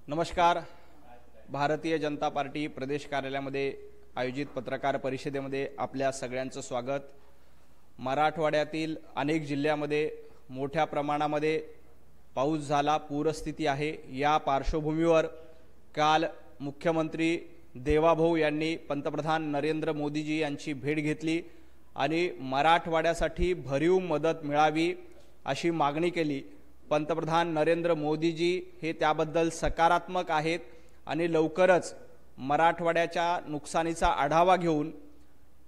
नमस्कार। भारतीय जनता पार्टी प्रदेश कार्यालयामध्ये आयोजित पत्रकार परिषदेमध्ये आपल्या सगळ्यांचं स्वागत। मराठवाड्यातील अनेक जिल्ह्यामध्ये मोठ्या प्रमाणामध्ये पाऊस झाला, पूरस्थिती आहे। या पार्श्वभूमीवर काल मुख्यमंत्री देवाभाऊ यांनी पंतप्रधान नरेंद्र मोदीजी यांची भेट घेतली आणि मराठवाड्यासाठी भरीव मदत मिळावी अशी मागणी केली। पंतप्रधान नरेंद्र मोदीजी हे त्याबद्दल सकारात्मक आहेत आणि लवकरच मराठवाड्याच्या नुकसानीचा आढावा घेऊन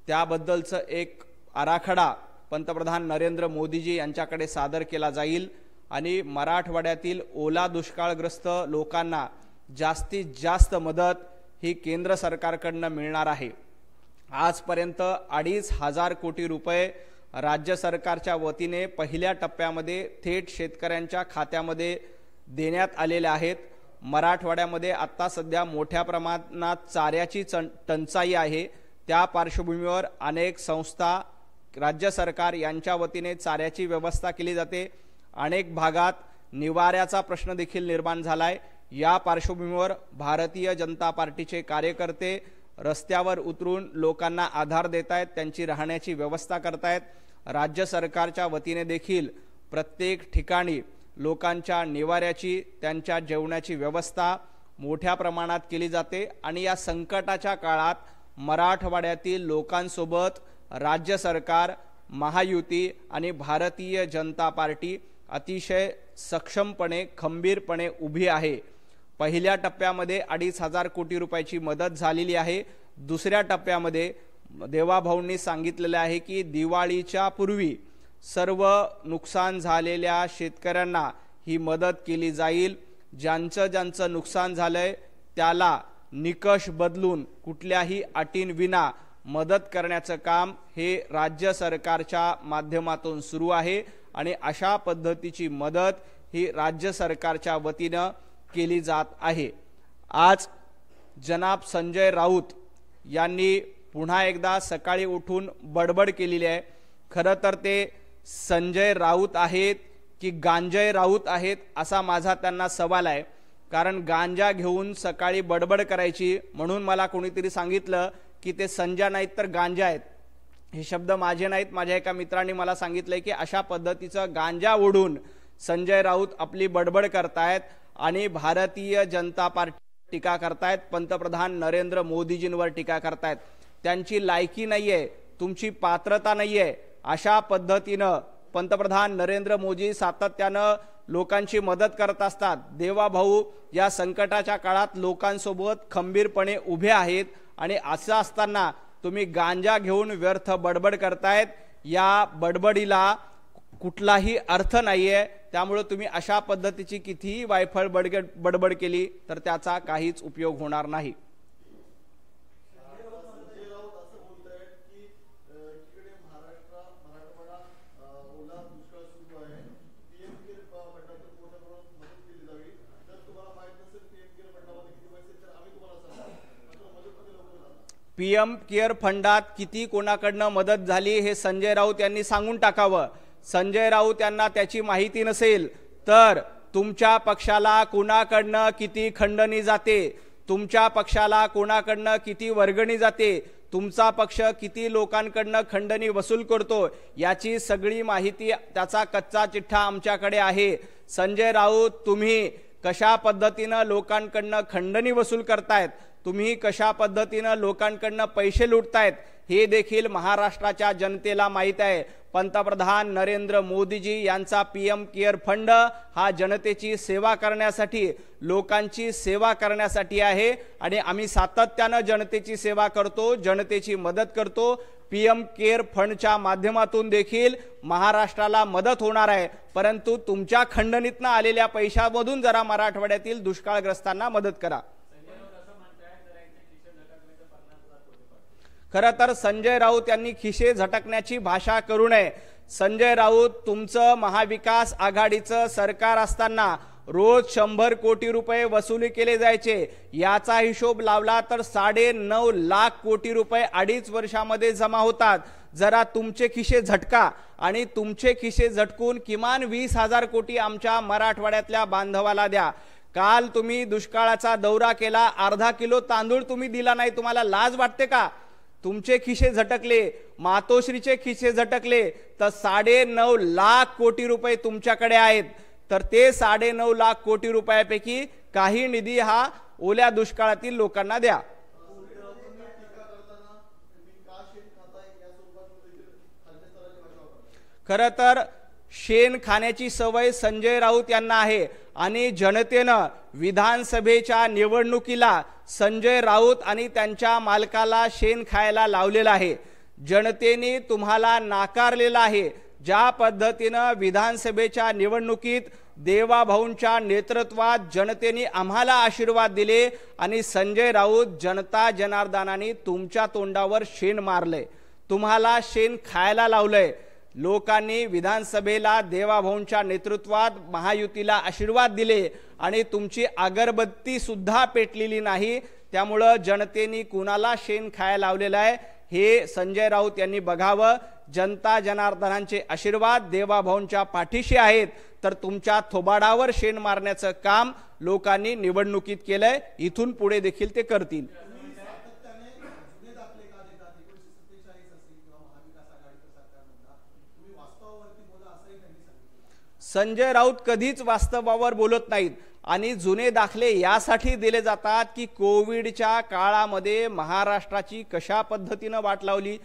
त्याबद्दलचं एक आराखडा पंतप्रधान नरेंद्र मोदीजी यांच्याकडे सादर केला जाईल आणि मराठवाड्यातील ओला दुष्काळग्रस्त लोकांना जास्तीत जास्त मदत ही केंद्र सरकारकडून मिळणार आहे। आजपर्यंत 2,500 कोटी रुपये राज्य सरकारच्या वतीने पहिल्या टप्प्यामध्ये थेट शेतकऱ्यांच्या खात्यामध्ये देण्यात आलेले आहेत। मराठवाड्यामध्ये आता सध्या मोठ्या प्रमाणात चाऱ्याची टंचाई आहे। त्या पार्श्वभूमीवर अनेक संस्था, राज्य सरकार यांच्या वतीने चाऱ्याची व्यवस्था केली जाते। अनेक भागात निवाऱ्याचा प्रश्न देखील निर्माण झालाय। या पार्श्वभूमीवर भारतीय जनता पार्टीचे कार्यकर्ते रस्त्यावर उतरून लोकांना आधार देत आहेत, त्यांची राहण्याची व्यवस्था करतायत। राज्य सरकारच्या वतीने देखील प्रत्येक ठिकाणी लोकांच्या निवाऱ्याची, त्यांच्या जेवणाची व्यवस्था मोठ्या प्रमाणात केली जाते आणि या संकटाच्या काळात मराठवाड्यातील लोकांसोबत राज्य सरकार, महायुती आणि भारतीय जनता पार्टी अतिशय सक्षमपणे, खंबीरपणे उभी आहे। पहिल्या टप्प्यामध्ये 2,500 कोटी रुपयाची मदत झालेली आहे। दुसऱ्या टप्प्यामध्ये देवाभाऊंनी सांगितलेले आहे की दिवाळीच्या पूर्वी सर्व नुकसान झालेल्या शेतकऱ्यांना ही मदत केली जाईल। ज्यांचं नुकसान झालंय त्याला निकष बदलून कुठल्याही अटींविना मदत करण्याचं काम हे राज्य सरकारच्या माध्यमातून सुरू आहे आणि अशा पद्धतीची मदत ही राज्य सरकारच्या वतीने केली जात आहे। आज जनाब संजय राऊत यांनी पुन्हा एकदा सकाळी उठून बडबड केलेली आहे। खरं तर ते संजय राऊत आहेत की गांजय राऊत आहेत असा माझा त्यांना सवाल आहे, कारण गांजा घेऊन सकाळी बडबड करायची म्हणून मला कोणीतरी सांगितलं की ते संजय नाहीत तर गांजा आहेत। हे शब्द माझे नाहीत, माझ्या एका मित्रांनी मला सांगितलंय की अशा पद्धतीचं गांजा ओढून संजय राऊत आपली बडबड करतायत आणि भारतीय जनता पार्टी टीका करतायत, पंतप्रधान नरेंद्र मोदीजींवर टीका करतायत। त्यांची लायकी नाहीये, तुमची पात्रता नाहीये। अशा पद्धतीनं पंतप्रधान नरेंद्र मोदी सातत्यानं लोकांची मदत करत असतात। देवाभाऊ या संकटाच्या काळात लोकांसोबत खंबीरपणे उभे आहेत आणि असं असताना तुम्ही गांजा घेऊन व्यर्थ बडबड करतायत। या बडबडीला कुठलाही अर्थ नाहीये। त्यामुळे तुम्ही अशा पद्धतीची कितीही वायफळ बडबड केली तर त्याचा काहीच उपयोग होणार नाही। पीएम केअर फंडात किती कोणाकडनं मदत झाली हे संजय राऊत यांनी सांगून टाकावं। संजय राऊत यांना त्याची माहिती नसेल तर तुमच्या पक्षाला कोणाकडनं किती खंडणी जाते, तुमच्या पक्षाला कोणाकडनं किती वर्गणी जाते, तुमचा पक्ष किती लोकांकडनं खंडणी वसूल करतो याची सगळी माहिती, त्याचा कच्चा चिठ्ठा आमच्याकडे आहे। संजय राऊत, तुम्ही कशा पद्धतीनं लोकांकडनं खंडणी वसूल करतायत, तुम्ही कशा पद्धतीनं लोकांकडनं पैसे लुटतायत हे देखील महाराष्ट्राच्या जनतेला माहित आहे। पंतप्रधान नरेंद्र मोदीजी यांचा पीएम केअर फंड हा जनतेची सेवा करण्यासाठी, लोकांची सेवा करण्यासाठी आहे आणि आम्ही सातत्यानं जनतेची सेवा करतो, जनतेची मदत करतो। पीएम केअर फंडच्या माध्यमातून देखील महाराष्ट्राला मदत होणार आहे, परंतु तुमच्या खंडणीतनं आलेल्या पैशामधून जरा मराठवाड्यातील दुष्काळग्रस्तांना मदत करा। खरं तर संजय राऊत यांनी खिसे झटकण्याची भाषा करू नये। संजय राऊत, तुमचं महाविकास आघाडीचं सरकार असताना रोज 100 कोटी रुपये वसुली केले जायचे। याचा हिशोब लावला तर 9.5 लाख कोटी रुपये 2.5 वर्षामध्ये जमा होतात। जरा तुमचे खिसे झटका आणि तुमचे खिसे झटकून किमान 20,000 कोटी आमच्या मराठवाड्यातल्या बांधवाला द्या। काल तुम्ही दुष्काळाचा दौरा केला, अर्धा किलो तांदूळ तुम्ही दिला नाही, तुम्हाला लाज वाटते का? तुमचे खिसे झटकले, मातोश्रीचे खिसे झटकले, तर 9.5 लाख कोटी रुपये तुमच्याकडे आहेत. तर ते 9.5 लाख कोटी रुपयापैकी काही निधी हा ओल्या दुष्काळातील लोकांना द्या. खरं तर शेण खाण्याची सवय संजय राऊत यांना आहे आणि जनतेनं विधानसभेच्या निवडणुकीला संजय राऊत आणि त्यांच्या मालकाला शेण खायला लावलेलं आहे. जनतेने तुम्हाला नाकारलेलं आहे. ज्या पद्धतीनं विधानसभेच्या निवडणुकीत देवाभाऊंच्या नेतृत्वात जनतेने आम्हाला आशीर्वाद दिले आणि संजय राऊत जनता जनार्दनाने तुमच्या तोंडावर शेण मारलंय, तुम्हाला शेण खायला लावलंय. लोकांनी विधानसभेला देवाभाऊंच्या नेतृत्वात महायुतीला आशीर्वाद दिले आणि तुमची अगरबत्ती सुद्धा पेटलेली नाही. त्यामुळं जनतेने कुणाला शेण खायला लावलेलं आहे हे संजय राऊत यांनी बघावं. जनता जनार्दनांचे आशीर्वाद देवाभाऊंच्या पाठीशी आहेत, तर तुमच्या थोबाडावर शेण मारण्याचं काम लोकांनी निवडणुकीत केलंय. इथून पुढे देखील ते करतील. संजय राऊत कधीच वास्तवावर बोलत नाहीत आणि जुने दाखले यासाठी दिले जातात की कोविडच्या काळामध्ये महाराष्ट्राची कशा पद्धतीनं वाट लावली.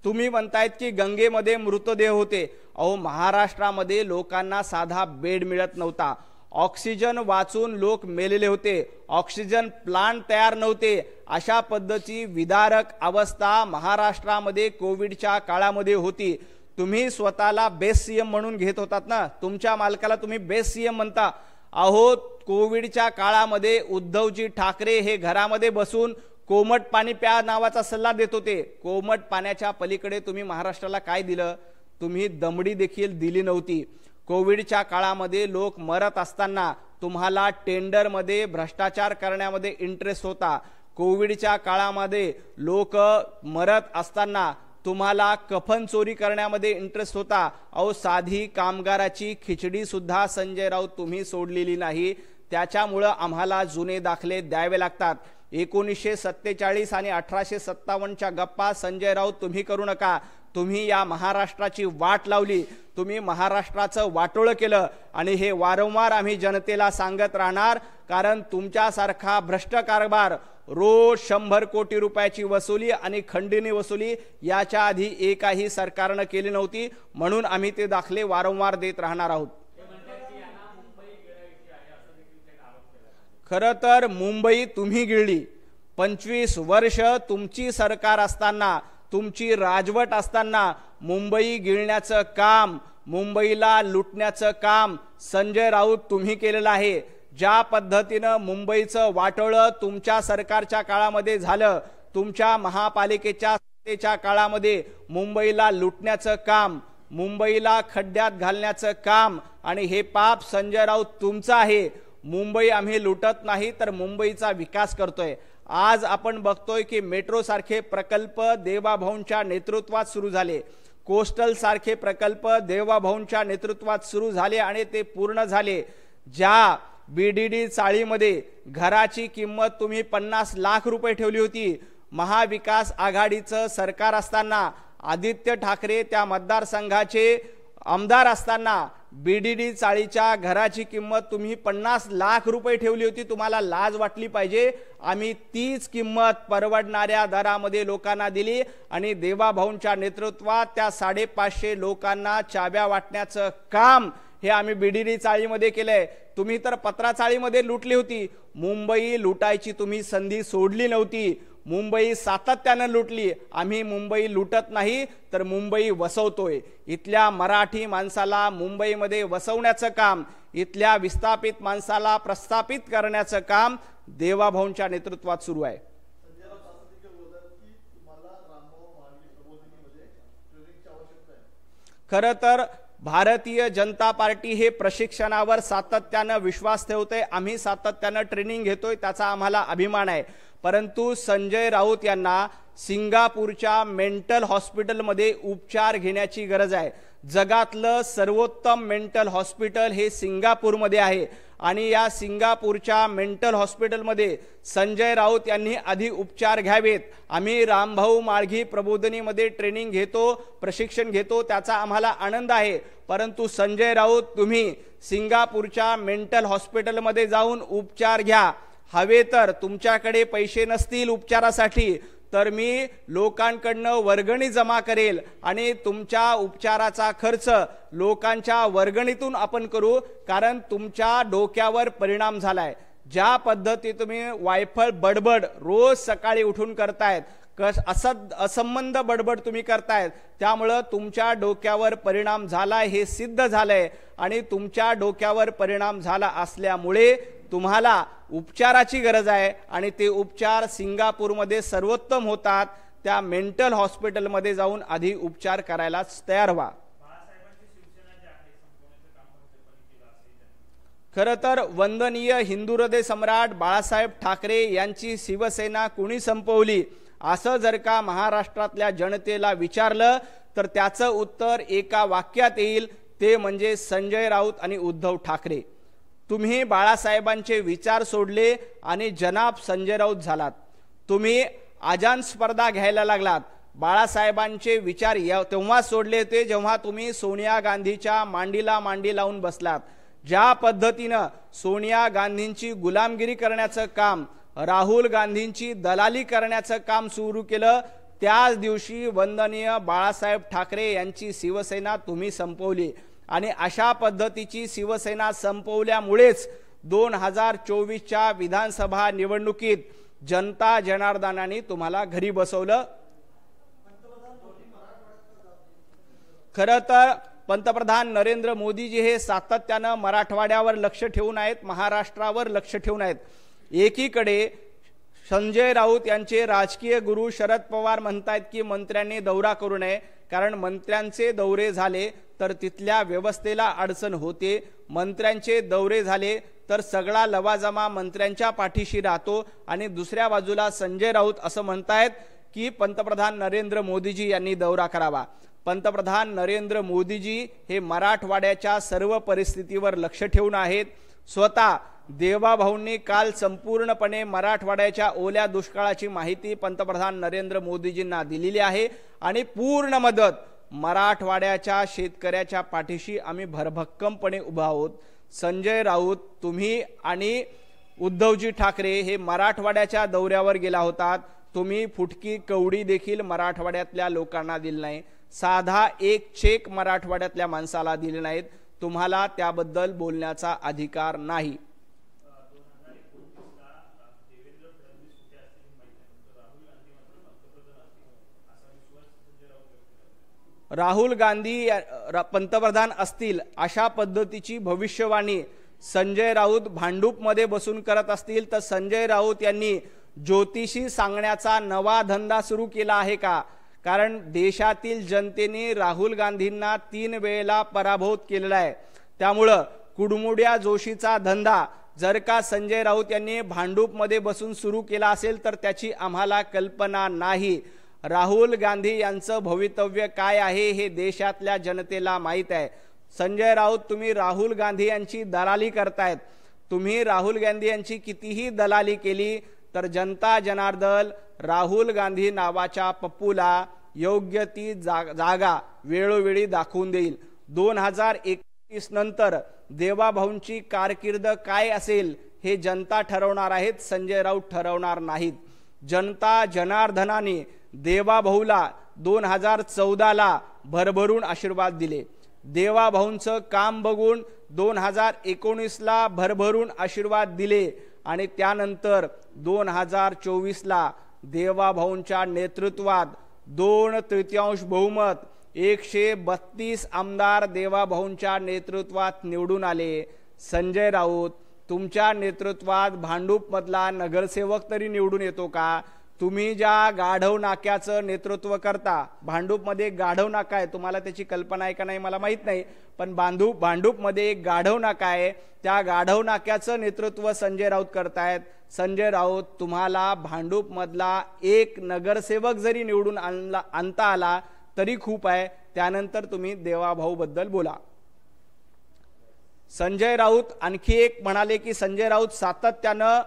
तुम्ही म्हणतायत की गंगेमध्ये मृतदेह होते. अहो, महाराष्ट्रामध्ये लोकांना साधा बेड मिळत नव्हता. ऑक्सिजन वाचून लोक मेलेले होते. ऑक्सिजन प्लांट तयार नव्हते. अशा पद्धतीची विदारक अवस्था महाराष्ट्रामध्ये कोविडच्या काळामध्ये होती. तुम्ही स्वतःला बेस्ट सीएम म्हणून घेत होतात ना, तुमच्या मालकाला तुम्ही बेस्ट सीएम म्हणता. अहो, कोविडच्या काळामध्ये उद्धवजी ठाकरे हे घरामध्ये बसून कोमट पाणी प्या नावाचा सल्ला देत होते. कोमट पाण्याच्या पलीकडे तुम्ही महाराष्ट्राला काय दिलं? तुम्ही दमडी देखील दिली नव्हती. कोविडच्या काळामध्ये लोक मरत असताना तुम्हाला टेंडरमध्ये भ्रष्टाचार करण्यामध्ये इंटरेस्ट होता. कोविडच्या काळामध्ये लोक मरत असताना तुम्हाला कफन चोरी करण्यामध्ये इंटरेस्ट होता. अहो, साधी कामगाराची खिचडी सुद्धा संजय राऊत तुम्ही सोडलेली नाही. त्याच्यामुळं आम्हाला जुने दाखले द्यावे लागतात. 1947 आणि 1857च्या गप्पा संजय राऊत तुम्ही करू नका. तुम्ही या महाराष्ट्राची वाट लावली, तुम्ही महाराष्ट्राचं वाटोळं केलं आणि हे वारंवार आम्ही जनतेला सांगत राहणार. कारण तुमच्यासारखा भ्रष्ट कारभार, रोज 100 कोटी रुपयाची वसुली आणि खंडणी वसुली याच्या आधी एकाही सरकारनं केली नव्हती. म्हणून आम्ही ते दाखले वारंवार देत राहणार आहोत. खरं तर मुंबई तुम्ही गिळली. 25 वर्ष तुमची सरकार असताना, तुमची राजवट असताना मुंबई गिळण्याचं काम, मुंबईला लुटण्याचं काम संजय राऊत तुम्ही केलेलं आहे. ज्या पद्धतीनं मुंबईचं वाटोळं तुमच्या सरकारच्या काळामध्ये झालं, तुमच्या महापालिकेच्या सत्तेच्या काळामध्ये मुंबईला लुटण्याचं काम, मुंबईला खड्ड्यात घालण्याचं काम आणि हे पाप संजय राऊत तुमचं आहे. मुंबई आम्ही लुटत नाही तर मुंबईचा विकास करतोय. आज आपण बघतोय की मेट्रो सारखे प्रकल्प देवाभाऊंच्या नेतृत्वात सुरू झाले. कोस्टल सारखे प्रकल्प देवाभाऊंच्या नेतृत्वात सुरू झाले आणि ते पूर्ण झाले. ज्या बीडीडी चाळीमध्ये घराची किंमत तुम्ही 50 लाख रुपये ठेवली होती, महाविकास आघाडीचं सरकार असताना, आदित्य ठाकरे त्या मतदारसंघाचे आमदार असताना बीडीडी चाळीच्या घराची किंमत तुम्ही 50 लाख रुपये ठेवली होती. तुम्हाला लाज वाटली पाहिजे. आम्ही तीच किंमत परवडणाऱ्या दरामध्ये लोकांना दिली आणि देवाभाऊंच्या नेतृत्वात त्या 550 लोकांना चाव्या वाटण्याचं काम हे आम्ही बीडीडी चाळीमध्ये केलंय. तुम्ही तर पत्रा चाळीमध्ये लुटली होती. मुंबई लुटायची तुम्ही संधी सोडली नव्हती. मुंबई सातत्यानं लुटली. आम्ही मुंबई लुटत नाही तर मुंबई वसवतोय. इथल्या मराठी माणसाला मुंबईमध्ये वसवण्याचं काम, इथल्या विस्थापित माणसाला प्रस्थापित करण्याचं काम देवाभाऊंच्या नेतृत्वात सुरू आहे. खरं तर भारतीय जनता पार्टी हे प्रशिक्षणावर सातत्यानं विश्वास ठेवते. आम्ही सातत्यानं ट्रेनिंग घेतोय, त्याचा आम्हाला अभिमान आहे. परंतु संजय राऊत यांना सिंगापूरच्या मेंटल हॉस्पिटलमध्ये उपचार घेण्याची गरज आहे. जगातलं सर्वोत्तम मेंटल हॉस्पिटल हे सिंगापूरमध्ये आहे आणि या सिंगापूरच्या मेंटल हॉस्पिटलमध्ये संजय राऊत यांनी आधी उपचार घ्यावेत। आम्ही रामभाऊ माळघी प्रबोधिनीमध्ये ट्रेनिंग घेतो, प्रशिक्षण घेतो, त्याचा आम्हाला आनंद आहे, परंतु संजय राऊत तुम्ही सिंगापूरच्या मेंटल हॉस्पिटलमध्ये जाऊन उपचार घ्या। हवे तर तुमच्याकडे पैसे नसतील उपचारासाठी तर मी लोकांकडनं वर्गणी जमा करेल आणि तुमच्या उपचाराचा खर्च लोकांच्या वर्गणीतून आपण करू, कारण तुमच्या डोक्यावर परिणाम झालाय। ज्या पद्धती तुम्ही वायफळ बडबड रोज सकाळी उठून करतायत, असंबंध बडबड तुम्ही करतायत, त्यामुळे तुमच्या डोक्यावर परिणाम झालाय हे सिद्ध झालंय आणि तुमच्या डोक्यावर परिणाम झाला असल्यामुळे तुम्हाला उपचाराची गरज आहे आणि ते उपचार सिंगापूरमध्ये सर्वोत्तम होतात। त्या मेंटल हॉस्पिटलमध्ये जाऊन आधी उपचार करायला तयार व्हा। खरं तर वंदनीय हिंदू हृदय सम्राट बाळासाहेब ठाकरे यांची शिवसेना कोणी संपवली असं जर का महाराष्ट्रातल्या जनतेला विचारलं तर त्याचं उत्तर एका वाक्यात येईल, ते म्हणजे संजय राऊत आणि उद्धव ठाकरे। तुम्ही बाळासाहेबांचे विचार सोडले आणि जनाब संजय राऊत झालात। तुम्ही आजान स्पर्धा घ्यायला लागलात। बाळासाहेबांचे विचार तेव्हा सोडले होते जेव्हा तुम्ही सोनिया गांधीच्या मांडीला मांडी लावून बसलात। ज्या पद्धतीनं सोनिया गांधींची गुलामगिरी करण्याचं काम, राहुल गांधींची दलाली करण्याचं काम सुरू केलं, त्याच दिवशी वंदनीय बाळासाहेब ठाकरे यांची शिवसेना तुम्ही संपवली आणि अशा पद्धतीची शिवसेना संपवल्यामुळेच 2024च्या विधानसभा निवडणुकीत जनता जनार्दनाने तुम्हाला घरी बसवलं। खरं तर पंतप्रधान नरेंद्र मोदीजी हे सातत्यानं मराठवाड्यावर लक्ष ठेवून आहेत, महाराष्ट्रावर लक्ष ठेवून आहेत। एकीकडे संजय राऊत यांचे राजकीय गुरु शरद पवार म्हणतात की मंत्र्यांनी दौरा करू नये, कारण मंत्र्यांचे दौरे झाले तर तिथल्या व्यवस्थेला अडचण होते, मंत्र्यांचे दौरे झाले तर सगळा लवाजमा मंत्र्यांच्या पाठीशी राहतो। आणि दुसऱ्या बाजूला संजय राऊत असं म्हणतायत की पंतप्रधान नरेंद्र मोदीजी यांनी दौरा करावा। पंतप्रधान नरेंद्र मोदीजी हे मराठवाड्याच्या सर्व परिस्थितीवर लक्ष ठेवून आहेत। स्वतः देवाभाऊंनी काल संपूर्णपणे मराठवाड्याच्या ओल्या दुष्काळाची माहिती पंतप्रधान नरेंद्र मोदीजींना दिलेली आहे आणि पूर्ण मदत मराठवाड्याच्या शेतकऱ्याच्या पाठीशी आम्ही भरभक्कमपणे उभा आहोत। संजय राऊत तुम्ही आणि उद्धवजी ठाकरे हे मराठवाड्याच्या दौऱ्यावर गेला होतात, तुम्ही फुटकी कवडी देखील मराठवाड्यातल्या लोकांना दिली नाही, साधा एक चेक मराठवाड्यातल्या माणसाला दिले नाहीत, तुम्हाला त्याबद्दल बोलण्याचा अधिकार नाही। राहुल गांधी पंतप्रधान असतील अशा पद्धतीची भविष्यवाणी संजय राऊत भांडूपमध्ये बसून करत असतील तर संजय राऊत यांनी ज्योतिषी सांगण्याचा नवा धंदा सुरू केला आहे का? कारण देशातील जनतेने राहुल गांधींना 3 वेळेला पराभूत केलेला आहे, त्यामुळं कुडमुड्या जोशीचा धंदा जर का संजय राऊत यांनी भांडूपमध्ये बसून सुरू केला असेल तर त्याची आम्हाला कल्पना नाही। राहुल गांधी यांचं भवितव्य काय आहे हे देशातल्या जनतेला माहित आहे। संजय राऊत तुम्ही राहुल गांधी यांची दलाली करतायत, तुम्ही राहुल गांधी यांची कितीही दलाली केली तर जनता जनार्दन राहुल गांधी नावाच्या पप्पूला योग्य ती जागा वेळोवेळी दाखवून देईल। 2021 नंतर देवाभाऊंची कारकीर्द काय असेल हे जनता ठरवणार आहेत, संजय राऊत ठरवणार नाहीत। जनता जनार्दनाने देवाभाऊला 2014ला भरभरून आशीर्वाद दिले, देवाभाऊंचं काम बघून 2019ला भरभरून आशीर्वाद दिले आणि त्यानंतर 2024ला देवाभाऊंच्या नेतृत्वात 2/3 बहुमत 132 आमदार देवाभाऊंच्या नेतृत्वात निवडून आले। संजय राऊत तुमच्या नेतृत्वात भांडूप मधला नगरसेवक तरी निवडून येतो का? तुम्ही ज्या गाढव नाक्याचं नेतृत्व करता, भांडूपमध्ये गाढव नाका आहे, तुम्हाला त्याची कल्पना आहे का नाही मला माहित नाही, पण भांडूपमध्ये एक गाढव नाका आहे, त्या गाढव नाक्याचं नेतृत्व संजय राऊत करतायत। संजय राऊत तुम्हाला भांडूप मधला एक नगरसेवक जरी निवडून आणता आला तरी खूप आहे, त्यानंतर तुम्ही देवाभाऊ बद्दल बोला. संजय राऊत आणखी एक म्हणाले की संजय राऊत सातत्यानं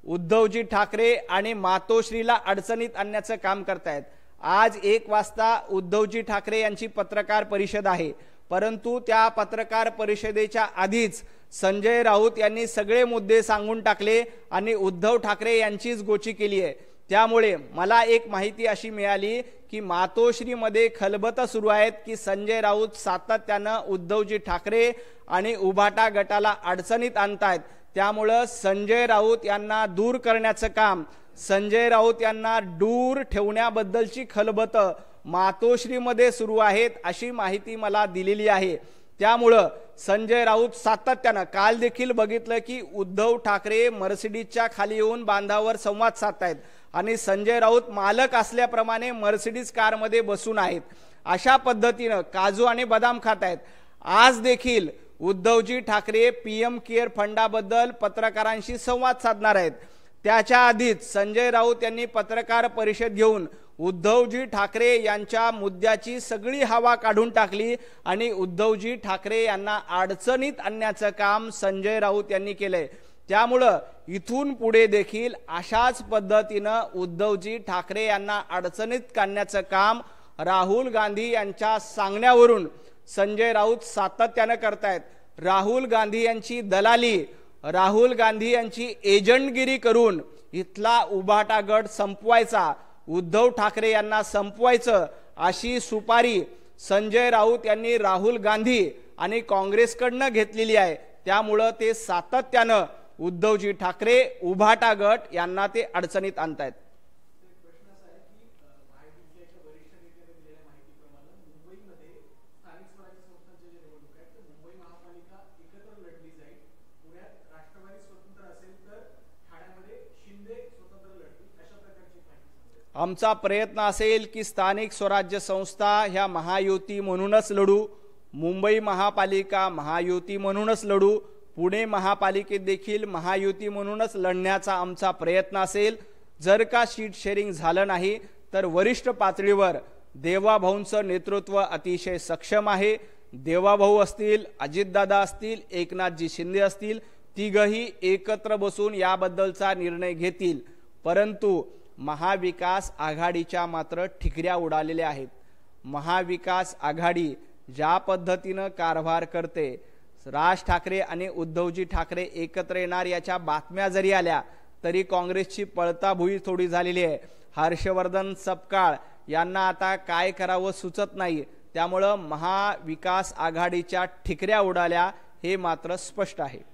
उद्धवजी ठाकरे आणि मातोश्रीला अडचणीत आणण्याचं काम करतायत. आज 1 वाजता उद्धवजी ठाकरे यांची पत्रकार परिषद आहे, परंतु त्या पत्रकार परिषदेच्या आधीच संजय राऊत यांनी सगळे मुद्दे सांगून टाकले आणि उद्धव ठाकरे यांचीच गोची केली आहे. त्यामुळे मला एक माहिती अशी मिळाली की मातोश्रीमध्ये खलबत सुरू आहेत की संजय राऊत सातत्यानं उद्धवजी ठाकरे आणि उभाटा गटाला अडचणीत आणतायत. त्यामुळे संजय राऊत यांना दूर करण्याचं काम, संजय राऊत यांना दूर ठेवण्याबद्दलची खलबत मातोश्रीमध्ये सुरू आहेत अशी माहिती मला दिलेली आहे. त्यामुळं संजय राऊत सातत्यानं काल देखील बघितलं की उद्धव ठाकरे मर्सिडीजच्या खाली येऊन बांधावर संवाद साधतायत आणि संजय राऊत मालक असल्याप्रमाणे मर्सिडीज कारमध्ये बसून आहेत. अशा पद्धतीनं काजू आणि बदाम खात आहेत. आज देखील उद्धवजी ठाकरे पीएम केअर फंडाबद्दल पत्रकारांशी संवाद साधणार आहेत. त्याच्या आधीच संजय राऊत यांनी पत्रकार परिषद घेऊन उद्धवजी ठाकरे यांच्या मुद्द्याची सगळी हवा काढून टाकली आणि उद्धवजी ठाकरे यांना अडचणीत आणण्याचं काम संजय राऊत यांनी केलंय. त्यामुळं इथून पुढे देखील अशाच पद्धतीनं उद्धवजी ठाकरे यांना अडचणीत काढण्याचं काम राहुल गांधी यांच्या सांगण्यावरून संजय राऊत सातत्यानं करतायत. राहुल गांधी यांची दलाली, राहुल गांधी यांची एजंटगिरी करून इथला उभाटा गट संपवायचा, उद्धव ठाकरे यांना संपवायचं अशी सुपारी संजय राऊत यांनी राहुल गांधी आणि काँग्रेसकडनं घेतलेली आहे. त्यामुळं ते सातत्यानं उद्धवजी ठाकरे उभाटा गट यांना ते अडचणीत आणतायत. आमचा प्रयत्न असेल की स्थानिक स्वराज्य संस्था ह्या महायुती म्हणूनच लढू, मुंबई महापालिका महायुती म्हणूनच लढू, पुणे महापालिकेत देखील महायुती म्हणूनच लढण्याचा आमचा प्रयत्न असेल. जर का सीट शेअरिंग झालं नाही तर वरिष्ठ पातळीवर देवाभाऊंचं नेतृत्व अतिशय सक्षम आहे. देवाभाऊ असतील, अजितदादा असतील, एकनाथजी शिंदे असतील, तिघही एकत्र बसून याबद्दलचा निर्णय घेतील. परंतु महाविकास आघाडीच्या मात्र ठिकऱ्या उडालेल्या आहेत. महाविकास आघाडी ज्या पद्धतीनं कारभार करते, राज ठाकरे आणि उद्धवजी ठाकरे एकत्र येणार याच्या बातम्या जरी आल्या तरी काँग्रेसची पळताभुई थोडी झालेली आहे. हर्षवर्धन सपकाळ यांना आता काय करावं सुचत नाही. त्यामुळं महाविकास आघाडीच्या ठिकऱ्या उडाल्या हे मात्र स्पष्ट आहे.